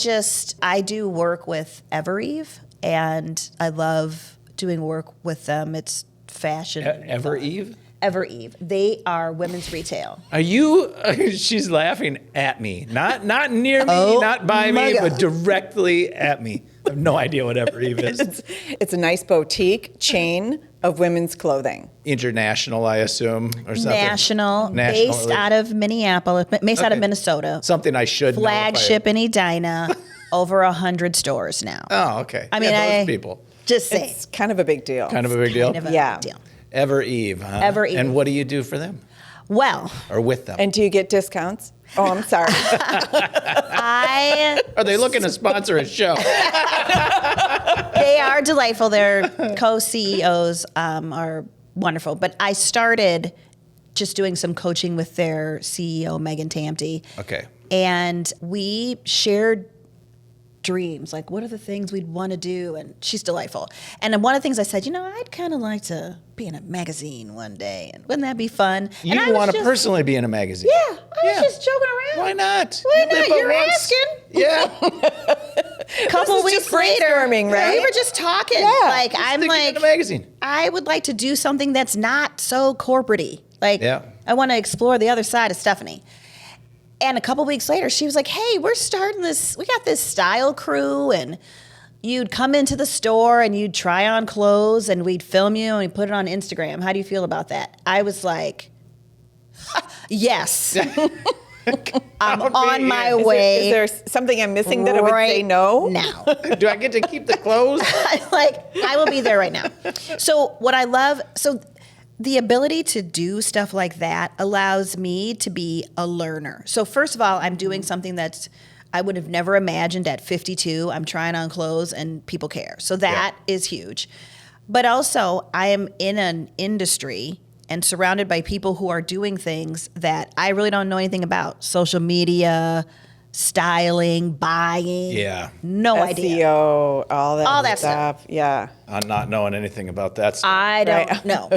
[SPEAKER 3] do work with Evereve, and I love doing work with them. It's fashion.
[SPEAKER 2] Ever Eve?
[SPEAKER 3] Evereve. They are women's retail.
[SPEAKER 2] Are you? She's laughing at me, not near me,
[SPEAKER 3] Oh,
[SPEAKER 2] not by
[SPEAKER 3] my
[SPEAKER 2] me,
[SPEAKER 3] God.
[SPEAKER 2] but directly at me. I have no idea what Ever Eve is.
[SPEAKER 1] It's a nice boutique chain of women's clothing.
[SPEAKER 2] International, I assume, or something.
[SPEAKER 3] National,
[SPEAKER 2] National,
[SPEAKER 3] based out of Minneapolis, based out of
[SPEAKER 2] Okay.
[SPEAKER 3] Minnesota.
[SPEAKER 2] Something I should know if I-
[SPEAKER 3] Flagship in Edina, over 100 stores now.
[SPEAKER 2] Oh, okay.
[SPEAKER 3] I mean,
[SPEAKER 2] yeah, those people.
[SPEAKER 3] Just say,
[SPEAKER 1] It's kind of a big deal.
[SPEAKER 2] Kind of a big deal.
[SPEAKER 3] kind of a
[SPEAKER 1] Yeah.
[SPEAKER 3] big deal.
[SPEAKER 2] Ever Eve, huh?
[SPEAKER 3] Ever Eve.
[SPEAKER 2] And what do you do for them
[SPEAKER 3] Well,
[SPEAKER 2] or with them?
[SPEAKER 1] And do you get discounts? Oh, I'm sorry.
[SPEAKER 2] Are they looking to sponsor a show?
[SPEAKER 3] They are delightful. Their co-CEOs are wonderful. But I started just doing some coaching with their CEO, Megan Tamty.
[SPEAKER 2] Okay.
[SPEAKER 3] And we shared dreams, like what are the things we'd want to do, and she's delightful. And one of the things I said, you know, I'd kind of like to be in a magazine one day, and wouldn't that be fun?
[SPEAKER 2] You
[SPEAKER 3] and I
[SPEAKER 2] want
[SPEAKER 3] was
[SPEAKER 2] to
[SPEAKER 3] just-
[SPEAKER 2] personally be in a magazine?
[SPEAKER 3] Yeah, I was just joking around.
[SPEAKER 2] Why not?
[SPEAKER 3] Why
[SPEAKER 2] You
[SPEAKER 3] not?
[SPEAKER 2] live but
[SPEAKER 3] You're
[SPEAKER 2] once.
[SPEAKER 3] asking.
[SPEAKER 2] Yeah.
[SPEAKER 3] Couple
[SPEAKER 1] This is
[SPEAKER 3] weeks
[SPEAKER 1] just
[SPEAKER 3] later,
[SPEAKER 1] brainstorming, right?
[SPEAKER 3] We were just talking.
[SPEAKER 1] Yeah.
[SPEAKER 3] Like I'm
[SPEAKER 2] Stick it
[SPEAKER 3] like,
[SPEAKER 2] in a magazine.
[SPEAKER 3] I would like to do something that's not so corporate-y. Like
[SPEAKER 2] Yeah.
[SPEAKER 3] I want to explore the other side of Stephanie. And a couple weeks later, she was like, hey, we're starting this, we got this style crew, and you'd come into the store and you'd try on clothes and we'd film you and we'd put it on Instagram. How do you feel about that? I was like, yes. I'm on my way.
[SPEAKER 1] Is there something I'm missing that I would say
[SPEAKER 3] right
[SPEAKER 1] no?
[SPEAKER 3] now.
[SPEAKER 2] Do I get to keep the clothes?
[SPEAKER 3] I will be there right now. So what I love, the ability to do stuff like that allows me to be a learner. So first of all, I'm doing something that I would have never imagined at 52. I'm trying on clothes and people care. So that is huge. But also I am in an industry and surrounded by people who are doing things that I really don't know anything about. Social media, styling, buying.
[SPEAKER 2] Yeah.
[SPEAKER 3] No idea.
[SPEAKER 1] SEO, all that
[SPEAKER 3] stuff.
[SPEAKER 1] Yeah.
[SPEAKER 2] I'm not knowing anything about that stuff.
[SPEAKER 3] I don't
[SPEAKER 1] Right.
[SPEAKER 3] know.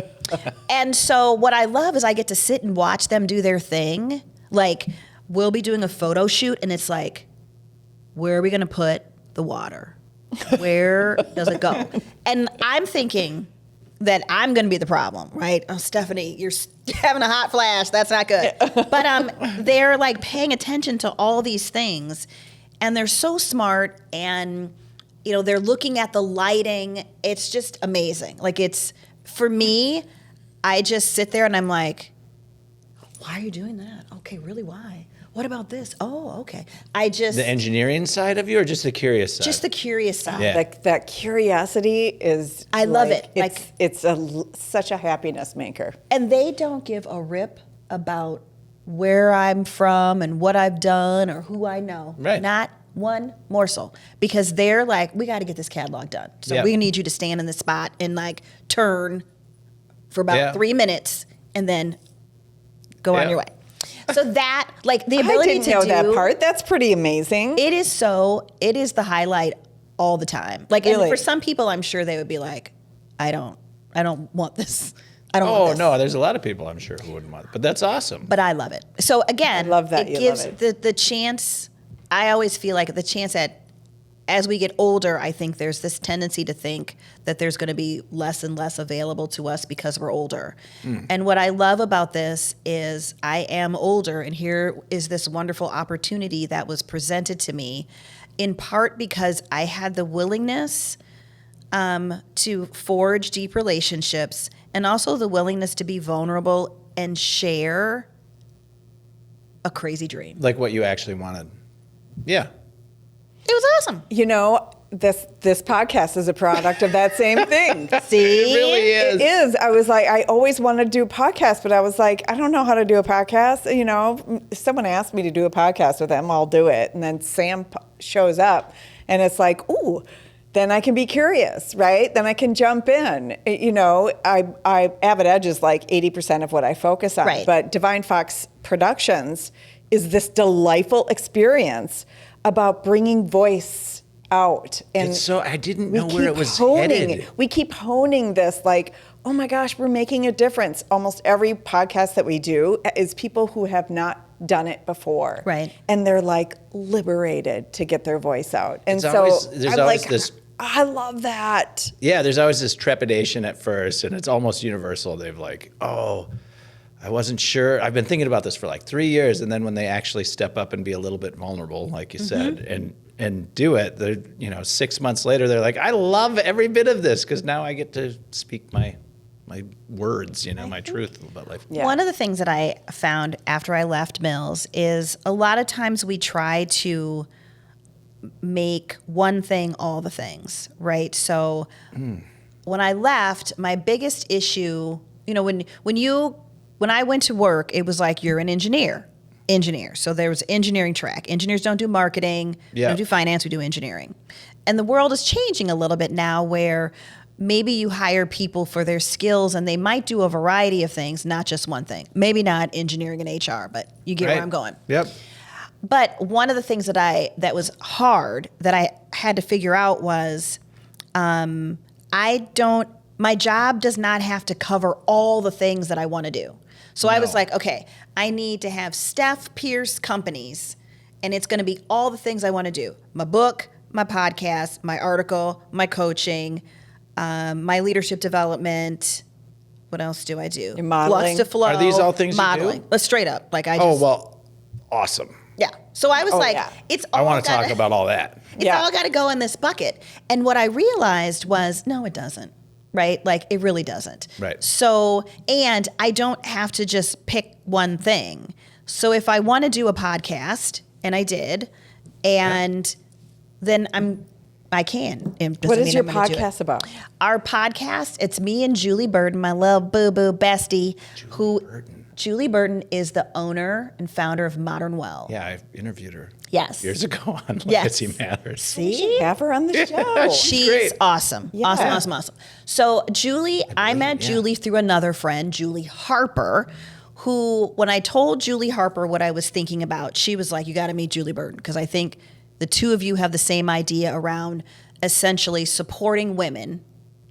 [SPEAKER 3] And so what I love is I get to sit and watch them do their thing. Like we'll be doing a photo shoot and it's like, where are we going to put the water? Where does it go? And I'm thinking that I'm going to be the problem, right? Oh, Stephanie, you're having a hot flash. That's not good. But they're like paying attention to all these things, and they're so smart, and you know they're looking at the lighting. It's just amazing. Like it's for me, I just sit there and I'm like, why are you doing that? Okay, really? Why? What about this? Oh, okay.
[SPEAKER 2] The engineering side of you, or just the curious side?
[SPEAKER 3] Just the curious side.
[SPEAKER 2] Yeah.
[SPEAKER 1] That curiosity is.
[SPEAKER 3] I love it.
[SPEAKER 1] It's such a happiness maker.
[SPEAKER 3] And they don't give a rip about where I'm from and what I've done or who I know.
[SPEAKER 2] Right.
[SPEAKER 3] Not one morsel, because they're like, we got to get this catalog done. So
[SPEAKER 2] Yeah.
[SPEAKER 3] we need you to stand in the spot and like turn for about
[SPEAKER 2] Yeah.
[SPEAKER 3] 3 minutes and then go
[SPEAKER 2] Yeah.
[SPEAKER 3] on your way. So that, like the
[SPEAKER 1] I
[SPEAKER 3] ability
[SPEAKER 1] didn't
[SPEAKER 3] to
[SPEAKER 1] know
[SPEAKER 3] do
[SPEAKER 1] that part. That's pretty amazing.
[SPEAKER 3] it is the highlight all the time. Like, and
[SPEAKER 1] Really?
[SPEAKER 3] for some people, I'm sure they would be like, I don't want this. I don't
[SPEAKER 2] Oh
[SPEAKER 3] want this.
[SPEAKER 2] no, there's a lot of people I'm sure who wouldn't want it, but that's awesome.
[SPEAKER 3] But I love it. So again,
[SPEAKER 1] I love that
[SPEAKER 3] it
[SPEAKER 1] you
[SPEAKER 3] gives
[SPEAKER 1] love it.
[SPEAKER 3] the chance. I always feel like the chance that as we get older, I think there's this tendency to think that there's going to be less and less available to us because we're older. And what I love about this is I am older, and here is this wonderful opportunity that was presented to me, in part because I had the willingness to forge deep relationships, and also the willingness to be vulnerable and share a crazy dream.
[SPEAKER 2] Like what you actually wanted. Yeah.
[SPEAKER 3] It was awesome.
[SPEAKER 1] You know, this podcast is a product of that same thing.
[SPEAKER 3] See?
[SPEAKER 2] It really is.
[SPEAKER 1] It is. I was like, I always wanted to do a podcast, but I was like, I don't know how to do a podcast. You know, if someone asked me to do a podcast with them, I'll do it. And then Sam shows up, and it's like, ooh, then I can be curious, right? Then I can jump in. You know, Avid Edge is like 80% of what I focus on.
[SPEAKER 3] Right.
[SPEAKER 1] But Devine Fox Productions is this delightful experience about bringing voice out. And
[SPEAKER 2] It's so I didn't know
[SPEAKER 1] we
[SPEAKER 2] where it
[SPEAKER 1] keep
[SPEAKER 2] was
[SPEAKER 1] honing.
[SPEAKER 2] headed.
[SPEAKER 1] We keep honing this, like, oh my gosh, we're making a difference. Almost every podcast that we do is people who have not done it before.
[SPEAKER 3] Right.
[SPEAKER 1] And they're like liberated to get their voice out. And
[SPEAKER 2] It's
[SPEAKER 1] so
[SPEAKER 2] always- there's
[SPEAKER 1] I'm
[SPEAKER 2] always
[SPEAKER 1] like,
[SPEAKER 2] this-
[SPEAKER 1] I love that.
[SPEAKER 2] Yeah, there's always this trepidation at first, and it's almost universal. They've like, oh, I wasn't sure. I've been thinking about this for like 3 years, and then when they actually step up and be a little bit vulnerable, like you said, and do it, they're 6 months later, they're like, I love every bit of this because now I get to speak my words, my truth about life.
[SPEAKER 1] Yeah.
[SPEAKER 3] One of the things that I found after I left Mills is a lot of times we try to make one thing all the things, right? So when I left, my biggest issue, when I went to work, it was like, you're an engineer. So there was engineering track. Engineers don't do marketing,
[SPEAKER 2] Yeah.
[SPEAKER 3] don't do finance, we do engineering. And the world is changing a little bit now where maybe you hire people for their skills and they might do a variety of things, not just one thing. Maybe not engineering and HR, but you get where I'm going.
[SPEAKER 2] Yep.
[SPEAKER 3] But one of the things that was hard that I had to figure out was my job does not have to cover all the things that I want to do. So I was
[SPEAKER 2] No.
[SPEAKER 3] like, okay, I need to have Steph Pierce companies, and it's going to be all the things I want to do. My book, my podcast, my article, my coaching, my leadership development. What else do I do?
[SPEAKER 1] Your modeling.
[SPEAKER 3] Flux to flow.
[SPEAKER 2] Are these all things you do?
[SPEAKER 3] modeling? Straight up. Like I
[SPEAKER 2] Oh,
[SPEAKER 3] just,
[SPEAKER 2] well, awesome.
[SPEAKER 3] yeah. So I was like,
[SPEAKER 1] yeah.
[SPEAKER 3] it's all
[SPEAKER 2] I want to
[SPEAKER 3] gotta-
[SPEAKER 2] talk about all that.
[SPEAKER 3] It's
[SPEAKER 1] Yeah.
[SPEAKER 3] all got to go in this bucket. And what I realized was, no, it doesn't. Right? Like, it really doesn't.
[SPEAKER 2] Right.
[SPEAKER 3] So, and I don't have to just pick one thing. So if I want to do a podcast, and I did, and then I can. It doesn't
[SPEAKER 1] What is
[SPEAKER 3] mean
[SPEAKER 1] your
[SPEAKER 3] I'm gonna do it.
[SPEAKER 1] podcast about?
[SPEAKER 3] Our podcast, it's me and Julie Burton, my little boo-boo bestie, Julie Burton is the owner and founder of Modern Well.
[SPEAKER 2] Yeah, I interviewed her
[SPEAKER 3] Yes.
[SPEAKER 2] years ago on
[SPEAKER 3] Yes.
[SPEAKER 2] Legacy Matters.
[SPEAKER 3] See?
[SPEAKER 1] Have her on the show.
[SPEAKER 3] She's
[SPEAKER 2] great.
[SPEAKER 3] awesome.
[SPEAKER 1] Yeah.
[SPEAKER 3] Awesome. So Julie, I met
[SPEAKER 2] yeah.
[SPEAKER 3] Julie through another friend, Julie Harper, who, when I told Julie Harper what I was thinking about, she was like, you got to meet Julie Burton, because I think the two of you have the same idea around essentially supporting women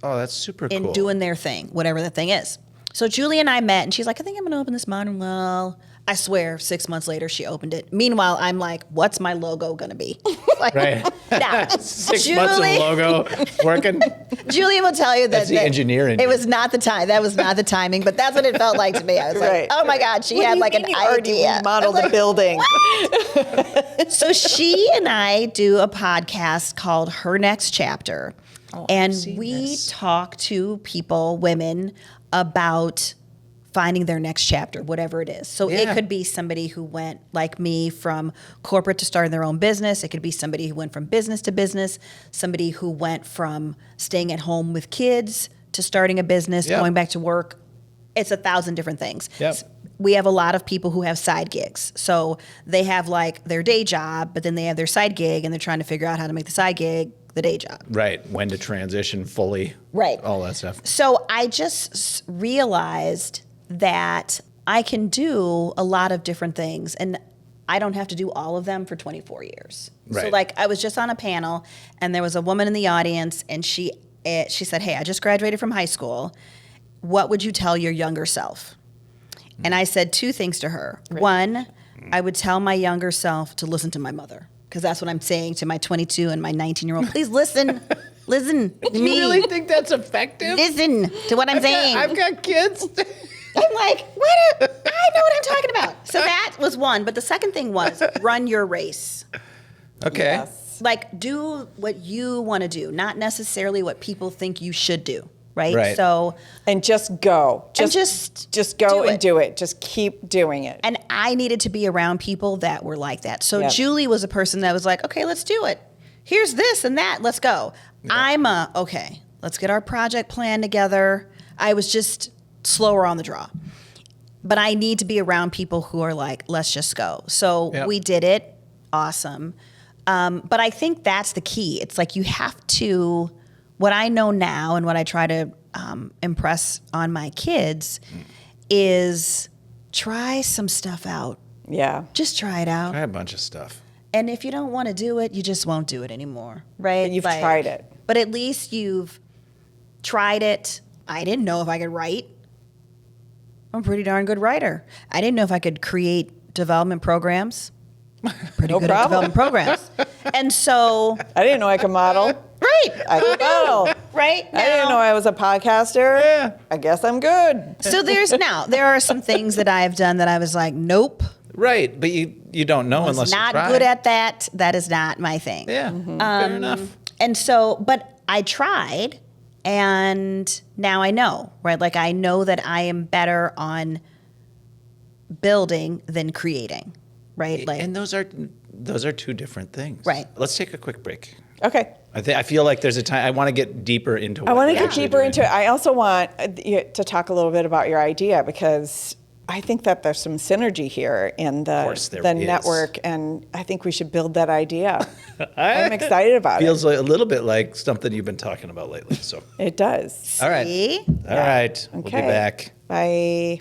[SPEAKER 2] Oh, that's super
[SPEAKER 3] in
[SPEAKER 2] cool.
[SPEAKER 3] doing their thing, whatever that thing is. So Julie and I met, and she's like, I think I'm going to open this Modern Well. I swear, 6 months later, she opened it. Meanwhile, I'm like, what's my logo going to be? Like,
[SPEAKER 2] Right.
[SPEAKER 3] nah.
[SPEAKER 2] 6 months of logo working.
[SPEAKER 3] Julie will tell you that
[SPEAKER 2] That's the engineer in
[SPEAKER 3] it
[SPEAKER 2] you.
[SPEAKER 3] was not the time. That was not the timing, but that's what it felt like to me. I was
[SPEAKER 1] Right.
[SPEAKER 3] like, oh my God, she
[SPEAKER 1] What do
[SPEAKER 3] had
[SPEAKER 1] you
[SPEAKER 3] like
[SPEAKER 1] mean
[SPEAKER 3] an
[SPEAKER 1] you already
[SPEAKER 3] idea.
[SPEAKER 1] remodeled
[SPEAKER 3] I was
[SPEAKER 1] the building.
[SPEAKER 3] So she and I do a podcast called Her Next Chapter. And
[SPEAKER 2] seen
[SPEAKER 3] we
[SPEAKER 2] this.
[SPEAKER 3] talk to people, women, about finding their next chapter, whatever it is. So it
[SPEAKER 2] Yeah.
[SPEAKER 3] could be somebody who went, like me, from corporate to starting their own business. It could be somebody who went from business to business, somebody who went from staying at home with kids to starting a business,
[SPEAKER 2] Yep.
[SPEAKER 3] going back to work. It's 1,000 different things.
[SPEAKER 2] Yep.
[SPEAKER 3] we have a lot of people who have side gigs. So they have like their day job, but then they have their side gig and they're trying to figure out how to make the side gig the day job.
[SPEAKER 2] Right. When to transition fully.
[SPEAKER 3] Right.
[SPEAKER 2] All that stuff.
[SPEAKER 3] So I just realized that I can do a lot of different things and I don't have to do all of them for 24 years. So
[SPEAKER 2] Right.
[SPEAKER 3] like I was just on a panel and there was a woman in the audience and she said, "Hey, I just graduated from high school. What would you tell your younger self?" And I said two things to her.
[SPEAKER 1] Right.
[SPEAKER 3] One, I would tell my younger self to listen to my mother, because that's what I'm saying to my 22 and my 19-year-old. Please listen to
[SPEAKER 2] You
[SPEAKER 3] me.
[SPEAKER 2] really think that's effective?
[SPEAKER 3] Listen to what I'm saying.
[SPEAKER 2] I've got kids.
[SPEAKER 3] I'm like, I know what I'm talking about. So that was one. But the second thing was run your race.
[SPEAKER 2] Okay.
[SPEAKER 1] Yes.
[SPEAKER 3] Like do what you want to do, not necessarily what people think you should do. Right.
[SPEAKER 2] Right.
[SPEAKER 3] So,
[SPEAKER 1] And just go.
[SPEAKER 3] And
[SPEAKER 1] Just go
[SPEAKER 3] do
[SPEAKER 1] and
[SPEAKER 3] it.
[SPEAKER 1] do it. Just keep doing it.
[SPEAKER 3] and I needed to be around people that were like that. So
[SPEAKER 1] Yep.
[SPEAKER 3] Julie was a person that was like, okay, let's do it. Here's this and that. Let's go. I'm okay, let's get our project plan together. I was just slower on the draw. But I need to be around people who are like, let's just go. So
[SPEAKER 2] Yep.
[SPEAKER 3] we did it. Awesome. But I think that's the key. It's like you have to, what I know now and what I try to impress on my kids is try some stuff out.
[SPEAKER 1] Yeah.
[SPEAKER 3] Just try it out.
[SPEAKER 2] Try a bunch of stuff.
[SPEAKER 3] And if you don't want to do it, you just won't do it anymore. Right?
[SPEAKER 1] But you've tried it.
[SPEAKER 3] But at least you've tried it. I didn't know if I could write. I'm a pretty darn good writer. I didn't know if I could create development programs. Pretty
[SPEAKER 1] No
[SPEAKER 3] good at
[SPEAKER 1] problem.
[SPEAKER 3] development programs. And so,
[SPEAKER 1] I didn't know I could model.
[SPEAKER 3] right.
[SPEAKER 1] I could model.
[SPEAKER 3] Right.
[SPEAKER 1] I didn't know I was a podcaster.
[SPEAKER 2] Yeah.
[SPEAKER 1] I guess I'm good.
[SPEAKER 3] So there are some things that I've done that I was like, nope.
[SPEAKER 2] Right. But you don't know
[SPEAKER 3] I
[SPEAKER 2] unless
[SPEAKER 3] was
[SPEAKER 2] you
[SPEAKER 3] not
[SPEAKER 2] try.
[SPEAKER 3] good at that. That is not my thing.
[SPEAKER 2] Yeah. Fair enough.
[SPEAKER 3] And so, but I tried, and now I know, right? Like I know that I am better on building than creating, right? Like,
[SPEAKER 2] And those are two different things.
[SPEAKER 3] Right.
[SPEAKER 2] Let's take a quick break.
[SPEAKER 1] Okay.
[SPEAKER 2] I feel like there's a time I want to get deeper into.
[SPEAKER 1] I
[SPEAKER 2] what
[SPEAKER 1] want to
[SPEAKER 2] you're
[SPEAKER 1] get
[SPEAKER 2] actually
[SPEAKER 1] deeper
[SPEAKER 2] doing.
[SPEAKER 1] into it. I also want you to talk a little bit about your idea, because I think that there's some synergy here in
[SPEAKER 2] course
[SPEAKER 1] the
[SPEAKER 2] there is.
[SPEAKER 1] network, and I think we should build that idea. I'm excited about
[SPEAKER 2] Feels a little bit like something you've been talking about lately. So,
[SPEAKER 1] it. It does.
[SPEAKER 2] all right.
[SPEAKER 3] see?
[SPEAKER 2] All right. We'll be
[SPEAKER 1] Okay.
[SPEAKER 2] back.
[SPEAKER 1] Bye.